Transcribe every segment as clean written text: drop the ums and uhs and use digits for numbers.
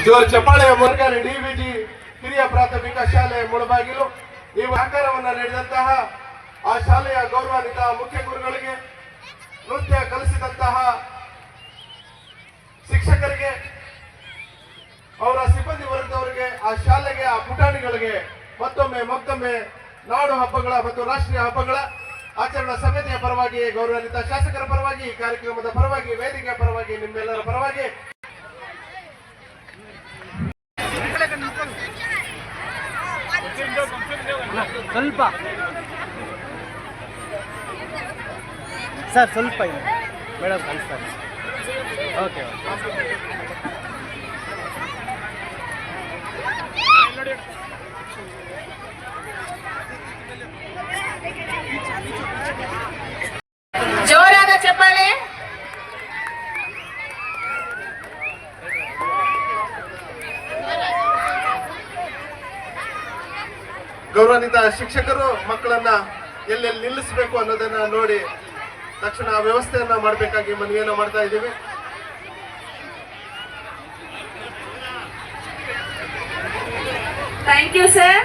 ಜೋರ್ ಚಪ್ಪಾಳೆಯ ಮೂಲಕ ಡಿವಿಜಿ ಹಿರಿಯ ಪ್ರಾಥಮಿಕ ಶಾಲೆ ಮುಳಬಾಗಿಲು ಈ ಆಕಾರವನ್ನು ನೀಡಿದಂತಹ ಆ ಶಾಲೆಯ ಗೌರವಾನ್ವಿತ ಮುಖ್ಯ ಗುರುಗಳಿಗೆ, ನೃತ್ಯ ಕಲಿಸಿದಂತಹ ಶಿಕ್ಷಕರಿಗೆ, ಅವರ ಸಿಬ್ಬಂದಿ ವರ್ಗದವರಿಗೆ, ಆ ಶಾಲೆಗೆ, ಆ ಪುಟಾಣಿಗಳಿಗೆ ಮತ್ತೊಮ್ಮೆ ನಾಡು ಹಬ್ಬಗಳ ಮತ್ತು ರಾಷ್ಟ್ರೀಯ ಹಬ್ಬಗಳ ಆಚರಣಾ ಸಮಿತಿಯ ಪರವಾಗಿ, ಗೌರವಾನ್ವಿತ ಶಾಸಕರ ಪರವಾಗಿ, ಈ ಕಾರ್ಯಕ್ರಮದ ಪರವಾಗಿ, ವೇದಿಕೆಯ ಪರವಾಗಿ, ನಿಮ್ಮೆಲ್ಲರ ಪರವಾಗಿ ಸ್ವಲ್ಪ ಸರ್ ಸ್ವಲ್ಪ ಇಲ್ಲ ಮೇಡಮ್ ಕಳಿಸ್ತಾರೆ. ಓಕೆ ಜೋರಾದ ಚಪ್ಪಾಳೆ. ಗೌರವಾನ್ವಿತ ಶಿಕ್ಷಕರು ಮಕ್ಕಳನ್ನ ಎಲ್ಲೆಲ್ಲಿ ನಿಲ್ಲಿಸಬೇಕು ಅನ್ನೋದನ್ನ ನೋಡಿ ತಕ್ಷಣ ವ್ಯವಸ್ಥೆಯನ್ನ ಮಾಡಬೇಕಾಗಿ ಮನವಿಯನ್ನ ಮಾಡ್ತಾ ಇದ್ದೀವಿ. Thank you sir.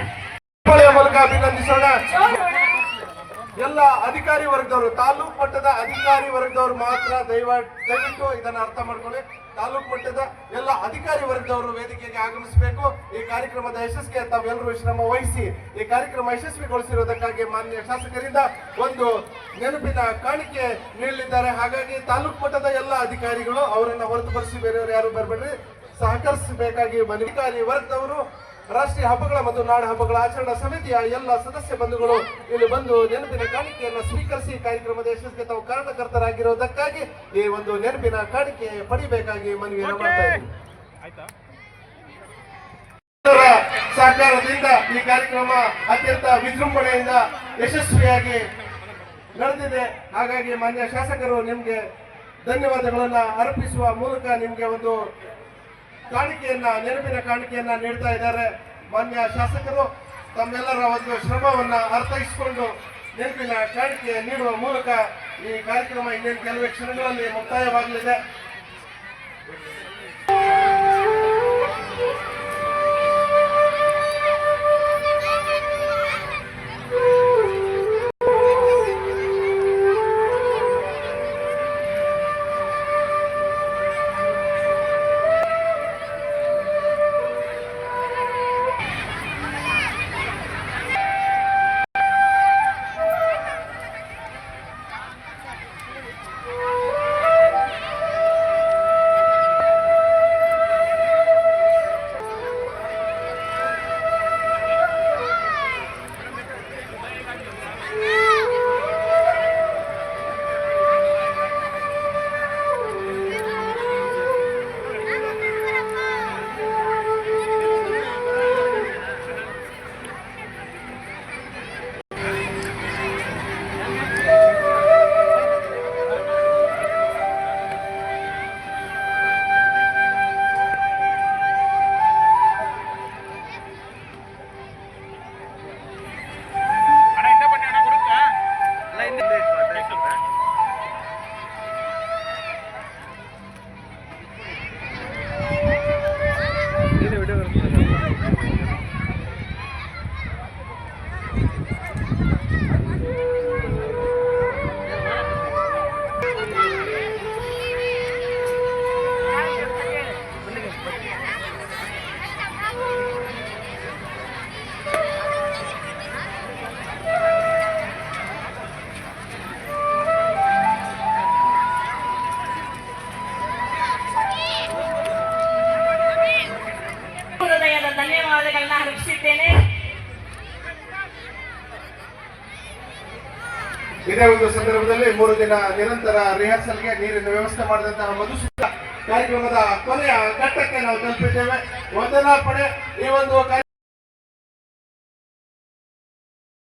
ಮೂಲಕ ಅಭಿನಂದಿಸೋಣ. ಎಲ್ಲ ಅಧಿಕಾರಿ ವರ್ಗದವರು, ತಾಲೂಕು ಮಟ್ಟದ ಅಧಿಕಾರಿ ವರ್ಗದವರು ಮಾತ್ರ ದಯವಿಟ್ಟು ಇದನ್ನ ಅರ್ಥ ಮಾಡ್ಕೊಳ್ಳಿ. ತಾಲೂಕು ಮಟ್ಟದ ಎಲ್ಲ ಅಧಿಕಾರಿ ವರ್ಗದವರು ವೇದಿಕೆಗೆ ಆಗಮಿಸಬೇಕು. ಈ ಕಾರ್ಯಕ್ರಮದ ಯಶಸ್ಸಿಗೆ ತಾವೆಲ್ಲರೂ ಶ್ರಮ ವಹಿಸಿ ಈ ಕಾರ್ಯಕ್ರಮ ಯಶಸ್ವಿಗೊಳಿಸಿರುವುದಕ್ಕಾಗಿ ಮಾನ್ಯ ಶಾಸಕರಿಂದ ಒಂದು ನೆನಪಿನ ಕಾಣಿಕೆ ನೀಡಲಿದ್ದಾರೆ. ಹಾಗಾಗಿ ತಾಲೂಕು ಮಟ್ಟದ ಎಲ್ಲ ಅಧಿಕಾರಿಗಳು ಅವರನ್ನ ಹೊರತುಪಡಿಸಿ ಬೇರೆಯವರು ಯಾರು ಬರಬೇಡ್ರಿ, ಸಹಕರಿಸಬೇಕಾಗಿ ಅಧಿಕಾರಿ ವರ್ಗದವರು, ರಾಷ್ಟ್ರೀಯ ಹಬ್ಬಗಳ ಮತ್ತು ನಾಡ ಹಬ್ಬಗಳ ಆಚರಣಾ ಸಮಿತಿಯ ಎಲ್ಲ ಸದಸ್ಯ ಬಂಧುಗಳು ಇಲ್ಲಿ ಬಂದು ನೆನಪಿನ ಕಾಣಿಕೆಯನ್ನು ಸ್ವೀಕರಿಸಿ ಕಾರ್ಯಕ್ರಮದ ಯಶಸ್ಸಿಗೆ ತಾವು ಕಾರಣಕರ್ತರಾಗಿರುವುದಕ್ಕಾಗಿ ಈ ಒಂದು ನೆನಪಿನ ಕಾಣಿಕೆ ಪಡಿಬೇಕಾಗಿ ಮನವಿಯನ್ನು ಮಾಡ್ತಾ ಇದ್ದೀವಿ. ಸಹಕಾರದಿಂದ ಈ ಕಾರ್ಯಕ್ರಮ ಅತ್ಯಂತ ವಿಜೃಂಭಣೆಯಿಂದ ಯಶಸ್ವಿಯಾಗಿ ನಡೆದಿದೆ. ಹಾಗಾಗಿ ಮಾನ್ಯ ಶಾಸಕರು ನಿಮ್ಗೆ ಧನ್ಯವಾದಗಳನ್ನ ಅರ್ಪಿಸುವ ಮೂಲಕ ನಿಮ್ಗೆ ಒಂದು ನೆನಪಿನ ಕಾಣಿಕೆಯನ್ನ ನೀಡ್ತಾ ಇದ್ದಾರೆ. ಮಾನ್ಯ ಶಾಸಕರು ತಮ್ಮೆಲ್ಲರ ಒಂದು ಶ್ರಮವನ್ನ ಅರ್ಥೈಸಿಕೊಂಡು ನೆನಪಿನ ಕಾಣಿಕೆ ನೀಡುವ ಮೂಲಕ ಈ ಕಾರ್ಯಕ್ರಮ ಇನ್ನೇನು ಕೆಲವೇ ಕ್ಷಣಗಳಲ್ಲಿ ಮುಕ್ತಾಯವಾಗಲಿದೆ. ಧನ್ಯವಾದಗಳನ್ನ ಅರ್ಪಿಸಿದ್ದೇನೆ. ಇದೇ ಒಂದು ಸಂದರ್ಭದಲ್ಲಿ 3 ದಿನ ನಿರಂತರ ರಿಹರ್ಸಲ್ಗೆ ನೀರಿನ ವ್ಯವಸ್ಥೆ ಮಾಡಿದಂತಹ ಮಧುಸೂದನ ಕಾರ್ಯಕ್ರಮದ ಕೊನೆಯ ಘಟ್ಟಕ್ಕೆ ನಾವು ತಲುಪಿದ್ದೇವೆ. ವಂದನಾ ಪಡೆ ಈ ಒಂದು